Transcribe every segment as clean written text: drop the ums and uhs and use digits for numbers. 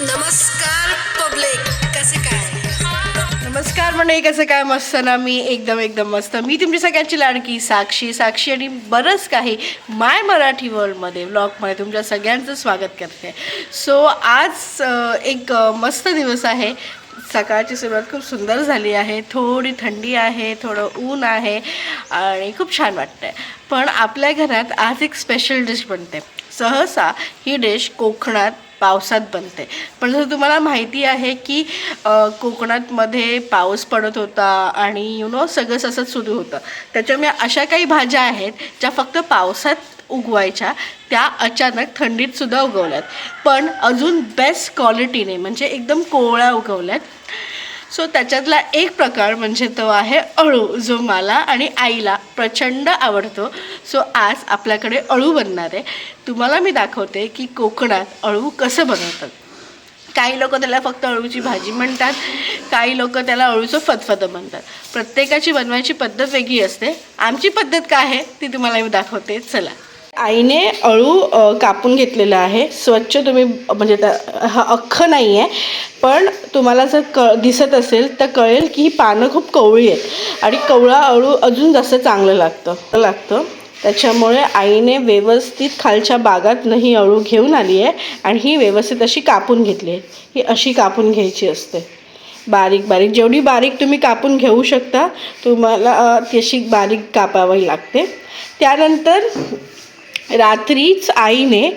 नमस्कार पब्लिक, कसे काय? नमस्कार मंडळी, कसं काय? मस्त ना. मी एकदम मस्त. मी तुमची सगळ्यांची लाडकी साक्षी आणि बरंच काही माय मराठी वर्ल्डमध्ये व्लॉगमध्ये तुमच्या सगळ्यांचं स्वागत करते. सो आज एक मस्त दिवस आहे. सकाळची सुरुवात खूप सुंदर झाली आहे. थोडी थंडी आहे, थोडं ऊन आहे आणि खूप छान वाटतंय. पण आपल्या घरात आज एक स्पेशल डिश बनते. सहसा ही डिश कोकणात पावसात बनते, पण जर तुम्हाला माहिती आहे की कोकणातमध्ये पाऊस पडत होता आणि सगळं असं सुरू होतं. त्याच्यामुळे अशा काही भाज्या आहेत ज्या फक्त पावसात उगवायच्या, त्या अचानक थंडीतसुद्धा उगवल्यात, पण अजून बेस्ट क्वालिटीने म्हणजे एकदम कोवळ्या उगवल्यात. सो त्याच्यातला एक प्रकार म्हणजे तो आहे अळू, जो मला आणि आईला प्रचंड आवडतो. सो आज आपल्याकडे अळू बनणार आहे. तुम्हाला मी दाखवते की कोकणात अळू कसं बनवतात. काही लोक त्याला फक्त अळूची भाजी म्हणतात, काही लोक त्याला अळूचं फतफतं म्हणतात. प्रत्येकाची बनवायची पद्धत वेगळी असते. आमची पद्धत काय आहे ती तुम्हाला मी दाखवते. चला. आईने अळू कापून घेतलेला आहे. स्वच्छ तुम्ही म्हणजे हा अख्खं नाही आहे, पण तुम्हाला जर दिसत असेल तर कळेल की ही पानं खूप कवळी आहेत आणि कवळा अळू अजून जास्त चांगलं लागतं. त्याच्यामुळे आईने व्यवस्थित खालच्या बागातनं ही अळू घेऊन आली आहे आणि ही व्यवस्थित अशी कापून घेतली आहे. ही अशी कापून घ्यायची असते, बारीक बारीक. जेवढी बारीक तुम्ही कापून घेऊ शकता तुम्हाला तशी बारीक कापावी लागते. त्यानंतर रात्रीच आईने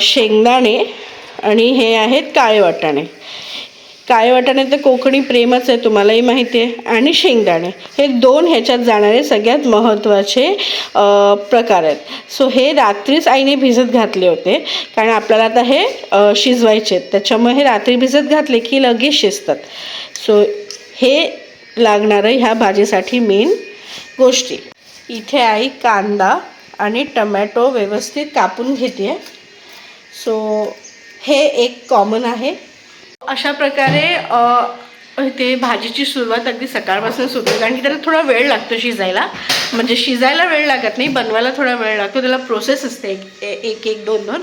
शेंगदाणे आणि हे आहेत काळे वाटाणे. काळे वाटाणे तर कोकणी प्रेमच आहे, तुम्हालाही माहिती आहे. आणि शेंगदाणे, हे दोन ह्याच्यात जाणारे सगळ्यात महत्त्वाचे प्रकार आहेत. सो हे रात्रीच आईने भिजत घातले होते, कारण आपल्याला आता हे शिजवायचे आहेत. त्याच्यामुळे हे रात्री भिजत घातले की लगेच शिजतात. सो हे लागणारं ह्या भाजीसाठी मेन गोष्टी. इथे आई कांदा आणि टमॅटो व्यवस्थित कापून घेते. सो हे एक कॉमन आहे. अशा प्रकारे ते भाजीची सुरुवात अगदी सकाळपासून सुरू होते, कारण की त्याला थोडा वेळ लागतो शिजायला. म्हणजे शिजायला वेळ लागत नाही, बनवायला थोडा वेळ लागतो. त्याला प्रोसेस असते एक दोन.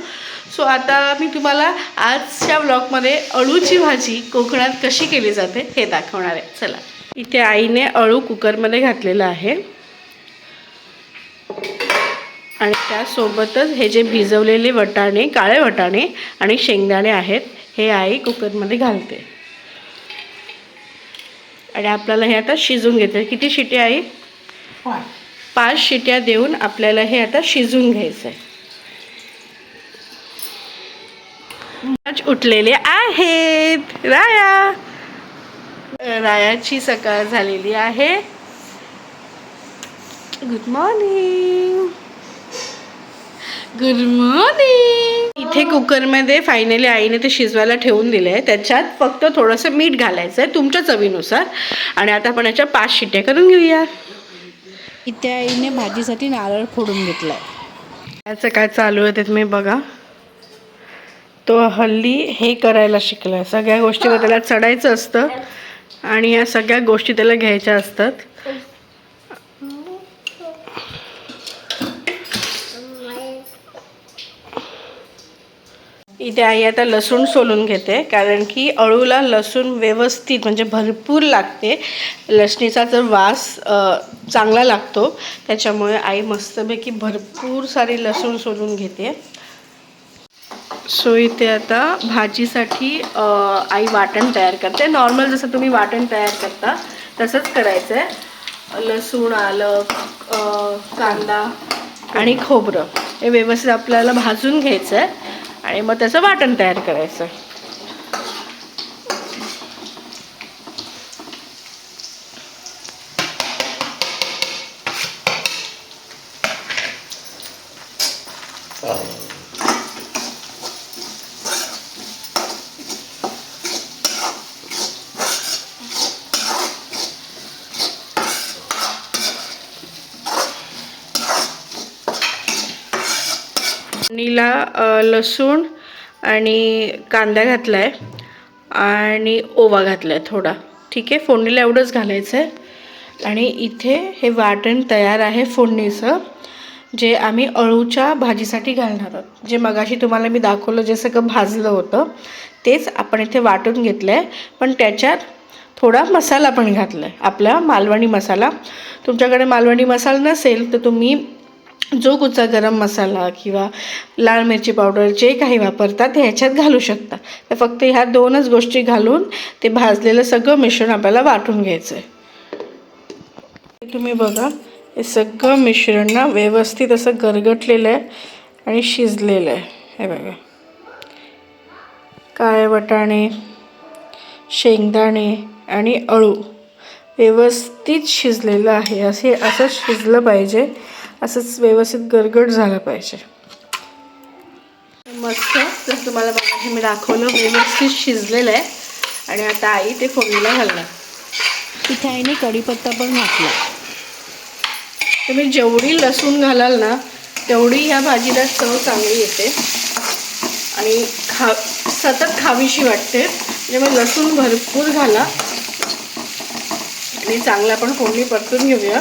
सो आता मी तुम्हाला आजच्या ब्लॉगमध्ये अळूची भाजी कोकणात कशी केली जाते हे दाखवणार आहे. चला. इथे आईने अळू कुकरमध्ये घातलेलं आहे आणि त्यासोबतच हे जे भिजवलेले वाटाणे, काळे वाटाणे आणि शेंगदाणे आहेत, हे आई कुकरमध्ये घालते आणि आपल्याला हे आता शिजून घेते. किती शिट्या आई? 5 शिट्या देऊन आपल्याला हे आता शिजून घ्यायचं आहे. उठलेले आहेत रायाची सकाळ झालेली आहे. Good morning. इथे कुकरमध्ये फायनली आईने ते शिजवायला ठेवून दिलं आहे. त्याच्यात फक्त थोडंसं मीठ घालायचं आहे तुमच्या चवीनुसार. आणि आता आपण याच्या 5 शिट्या करून घेऊया. इथे आईने भाजीसाठी नारळ फोडून घेतलाय. याचं काय चालू आहे ते तुम्ही बघा. तो हल्ली हे करायला शिकलाय. सगळ्या गोष्टीला त्याला चढायचं असतं आणि या सगळ्या गोष्टी त्याला घ्यायच्या असतात. इथे आई आता लसूण सोलून घेते, कारण की अळूला लसूण व्यवस्थित म्हणजे भरपूर लागते. लसणीचा जर वास चांगला लागतो, त्याच्यामुळे आई मस्तपैकी भरपूर सारी लसूण सोलून घेते. सो इथे आता भाजीसाठी आई वाटण तयार करते. नॉर्मल जसं तुम्ही वाटण तयार करता तसंच करायचं आहे. लसूण, आलं, कांदा आणि खोबरं हे व्यवस्थित आपल्याला भाजून घ्यायचं आहे आणि मग त्याचं वाटण तयार करायचं. नीला लसूण आणि कांदा घातला आहे आणि ओवा घातला आहे थोडा. ठीक आहे, फोडणीला एवढंच घालायचं आहे. आणि इथे हे वाटण तयार आहे फोडणीचं, जे आम्ही अळूच्या भाजीसाठी घालणार आहोत. जे मगाशी तुम्हाला मी दाखवलं जे सगळं भाजलं होतं तेच आपण इथे वाटून घेतलं आहे, पण त्याच्यात थोडा मसाला पण घातला आहे, आपला मालवणी मसाला. तुमच्याकडे मालवणी मसाला नसेल तर तुम्ही जो कुठचा गरम मसाला किंवा लाल मिरची पावडर जे काही वापरतात ते ह्याच्यात घालू शकता. तर फक्त ह्या 2च गोष्टी घालून ते भाजलेलं सगळं मिश्रण आपल्याला वाटून घ्यायचं आहे. तुम्ही बघा, हे सगळं मिश्रण ना व्यवस्थित असं गरगटलेलं आहे आणि शिजलेलं आहे. हे बघा, काळे वाटाणे, शेंगदाणे आणि अळू व्यवस्थित शिजलेलं आहे. असं शिजलं पाहिजे, असंच व्यवस्थित गरगट झालं पाहिजे. मस्त, जसं तुम्हाला बघा मी दाखवलं, व्यवस्थित शिजलेलं आहे. आणि आता आई ते फोडणीला घालणार. इथे आईने कढीपत्ता पण घातला. तुम्ही जेवढी लसूण घालाल ना तेवढी ह्या भाजीला चव चांगली येते आणि सतत खावीशी वाटते. त्यामुळे लसूण भरपूर घाला आणि चांगलं आपण फोडणी परतून घेऊया.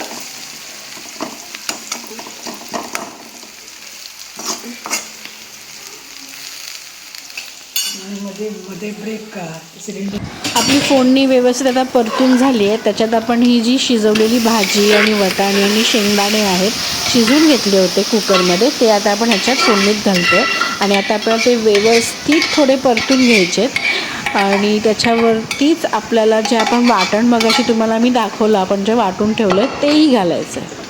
आपली फोडणी व्यवस्थित आता परतून झाली आहे. त्याच्यात आपण ही जी शिजवलेली भाजी आणि वाटाणे आणि शेंगदाणे आहेत, शिजवून घेतले होते कुकरमध्ये, ते आता आपण ह्याच्यात फोडणीत घालतो. आणि आता आपल्याला ते व्यवस्थित थोडे परतून घ्यायचे आणि त्याच्यावरतीच आपल्याला जे आपण वाटण मगाशी तुम्हाला मी दाखवलं, आपण जे वाटून ठेवलं तेही घालायचं आहे.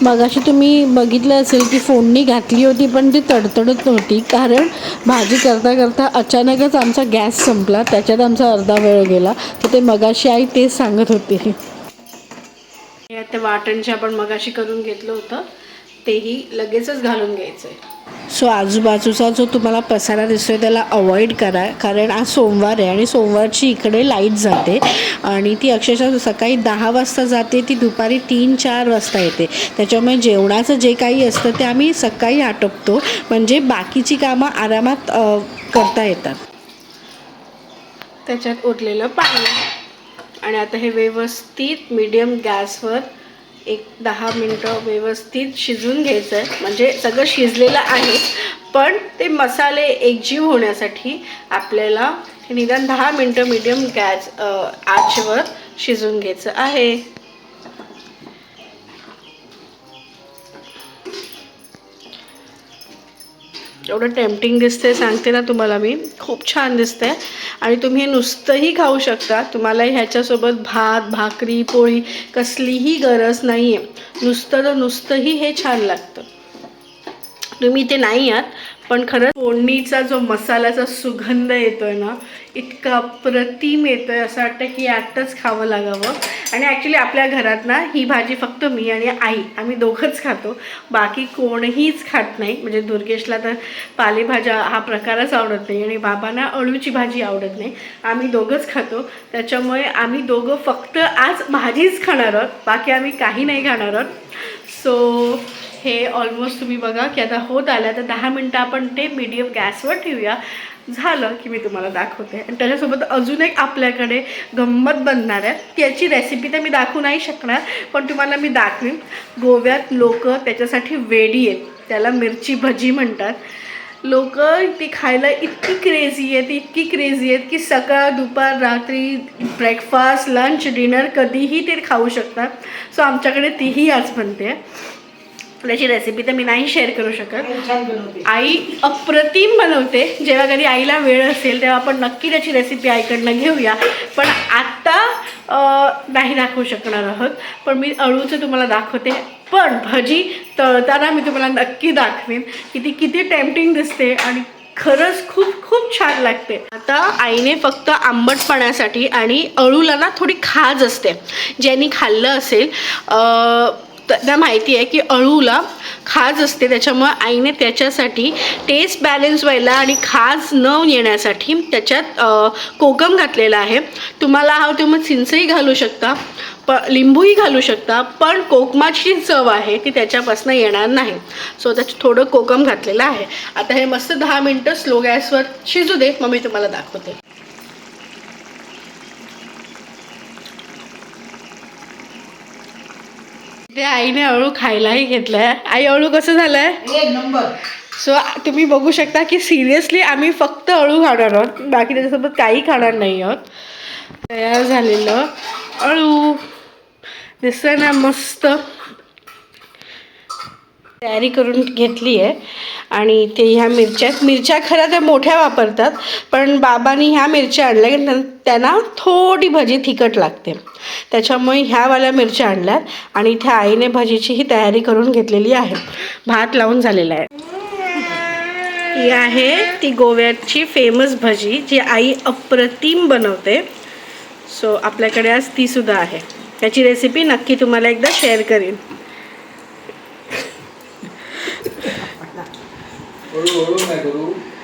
मगाशी तुम्ही बघितलं असेल की फोडणी घातली होती पण ती तडतडत नव्हती, कारण भाजी करता करता अचानकच आमचा गॅस संपला. त्याच्यात आमचा अर्धा वेळ गेला. तर ते मगाशी आई तेच सांगत होती. ते वाटण जे आपण मगाशी करून घेतलं होतं तेही लगेचच घालून घ्यायचं आहे. सो आजूबाजूचा जो तुम्हाला पसारा दिसतोय त्याला अवॉइड करा, कारण आज सोमवार आहे आणि सोमवारची इकडे लाईट जाते आणि ती अक्षरशः सकाळी 10 वाजता जाते, ती दुपारी 3-4 वाजता येते. त्याच्यामुळे जेवणाचं जे काही असतं ते आम्ही सकाळी आटपतो, म्हणजे बाकीची कामं आरामात करता येतात. त्याच्यात उरलेलं पाणी आणि आता हे व्यवस्थित मीडियम गॅसवर 10 मिनटं व्यवस्थित शिजवून घ्यायचं आहे. म्हणजे सगळं शिजलेलं आहे, पण ते मसाले एकजीव होण्यासाठी आपल्याला निदान 10 मिनटं मीडियम गॅस आचेवर शिजवून घ्यायचं आहे. एवढं टेम्पटिंग दिसते, सांगते ना तुम्हाला मी, खूप छान दिसतंय. आणि तुम्ही हे नुसतंही खाऊ शकता. तुम्हाला ह्याच्यासोबत भात, भाकरी, पोळी कसलीही गरज नाही आहे. नुसतंही हे छान लागतं. तुम्ही ते नाही आहात, पण खरंच फोडणीचा जो मसाल्याचा सुगंध येतोय ना, इतका अप्रतिम येतोय, असं वाटतं की आत्ताच खावं लागावं. आणि ॲक्च्युली आपल्या घरात ना ही भाजी फक्त मी आणि आई आम्ही दोघंच खातो, बाकी कोणीच खात नाही. म्हणजे दुर्गेशला तर पालेभाज्या हा प्रकारच आवडत नाही आणि बाबांना अळूची भाजी आवडत नाही. आम्ही दोघंच खातो, त्याच्यामुळे आम्ही दोघं फक्त आज भाजीच खाणार आहोत, बाकी आम्ही काही नाही खाणार आहोत. सो हे ऑलमोस्ट तुम्ही बघा की आता होत आलं. तर 10 मिनटं आपण ते मीडियम गॅसवर ठेवूया. झालं की मी तुम्हाला दाखवते. आणि त्याच्यासोबत अजून एक आपल्याकडे गंमत बनणार आहे. त्याची रेसिपी तर मी दाखवू नाही शकणार, पण तुम्हाला मी दाखवीन. गोव्यात लोक त्याच्यासाठी वेडी आहेत, त्याला मिरची भजी म्हणतात. लोक ती खायला इतकी क्रेझी आहेत की सकाळ, दुपार, रात्री, ब्रेकफास्ट, लंच, डिनर कधीही ते खाऊ शकतात. सो आमच्याकडे तीही आज बनते. त्याची रेसिपी तर मी नाही शेअर करू शकत. आई अप्रतिम बनवते. जेव्हा कधी आईला वेळ असेल तेव्हा आपण नक्की त्याची रेसिपी आईकडनं घेऊया, पण आत्ता नाही दाखवू शकणार आहोत. पण मी अळूचं तुम्हाला दाखवते, पण भजी तळताना मी तुम्हाला नक्की दाखवेन की ती किती टेम्पटिंग दिसते आणि खरंच खूप खूप छान लागते. आता आईने फक्त आंबटपणासाठी आणि अळूला ना थोडी खाज असते, ज्यांनी खाल्लं असेल त्यांना माहिती आहे की अळूला खाज असते. त्याच्यामुळे आईने त्याच्यासाठी टेस्ट बॅलन्स व्हायला आणि खाज न येण्यासाठी त्याच्यात कोकम घातलेला आहे. तुम्हाला हवं तर मग चिंचही घालू शकता, लिंबूही घालू शकता, पण कोकमाची चव आहे ती त्याच्यापासून येणार नाही. सो त्याच्यात थोडं कोकम घातलेलं आहे. आता हे मस्त 10 मिनटं स्लो गॅसवर शिजू दे, मग मी तुम्हाला दाखवते. ते आईने अळू खायलाही घेतलाय. आई, अळू कसं झालंय? एक नंबर. सो तुम्ही बघू शकता की सिरियसली आम्ही फक्त अळू खाणार आहोत, बाकी त्याच्यासोबत काही खाणार नाही आहोत. तयार झालेलं अळू दिसतंय ना मस्त. तयारी करून घेतली आहे. आणि ते ह्या मिरच्या खऱ्या त्या मोठ्या वापरतात, पण बाबांनी ह्या मिरच्या आणल्या की त्यांना थोडी भजी तिखट लागते, त्याच्यामुळे ह्यावाल्या मिरच्या आणल्यात. आणि इथे आईने भजीची ही तयारी करून घेतलेली आहे. भात लावून झालेला आहे. ही आहे ती गोव्याची फेमस भजी जी आई अप्रतिम बनवते. सो आपल्याकडे आज ती सुद्धा आहे. त्याची रेसिपी नक्की तुम्हाला एकदा शेअर करीन.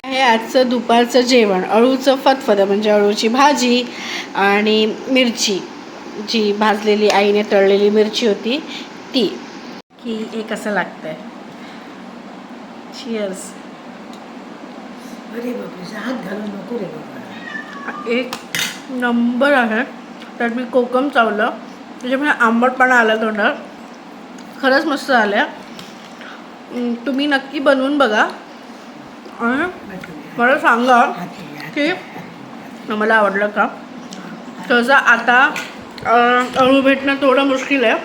हे आजचं दुपारचं जेवण अळूचं फतफद म्हणजे अळूची भाजी आणि मिरची, जी भाजलेली आईने तळलेली मिरची होती ती. की एक असं लागतंय. चिअर्स. अरे बापरे, हात घालून नको रे बाबा. एक नंबर आहे. त्यात मी कोकम चावलं, त्याच्यामुळे आंबटपणा आला तोंडात. खरंच मस्त आलं. तुम्ही नक्की बनवून बघा आणि मला सांगा की मला आवडलं का. तसं आता अळू भेटणं थोडं मुश्किल आहे,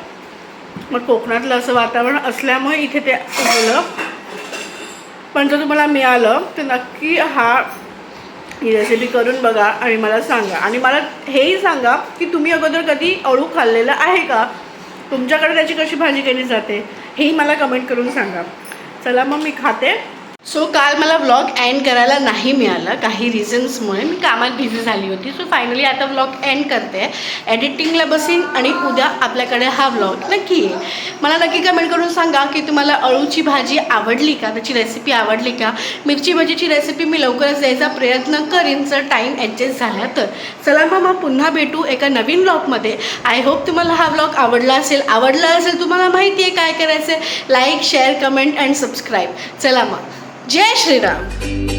मग कोकणातलं असं वातावरण असल्यामुळे इथे ते उगवलं. पण जर तुम्हाला मिळालं तर नक्की ही रेसिपी करून बघा आणि मला सांगा. आणि मला हेही सांगा की तुम्ही अगोदर कधी अळू खाल्लेलं आहे का, तुमच्याकडे त्याची कशी भाजी केली जाते हेही मला कमेंट करून सांगा. चला मग मी खाते. सो काल मला व्लॉग एंड करायला नाही मिळालं काही रिझन्समुळे, मी कामात बिझी झाली होती. सो फायनली आता व्लॉग एंड करते, एडिटिंगला बसीन आणि उद्या आपल्याकडे हा व्लॉग नक्की येईल. मला नक्की कमेंट करून सांगा की तुम्हाला अळूची भाजी आवडली का, त्याची रेसिपी आवडली का. मिरची भाजीची रेसिपी मी लवकरच द्यायचा प्रयत्न करीन जर टाईम ॲडजस्ट झाला तर. चला मग पुन्हा भेटू एका नवीन व्लॉगमध्ये. आय होप तुम्हाला हा व्लॉग आवडला असेल तुम्हाला माहिती आहे काय करायचं. Like, share, comment and subscribe. चला मग, जय श्रीराम.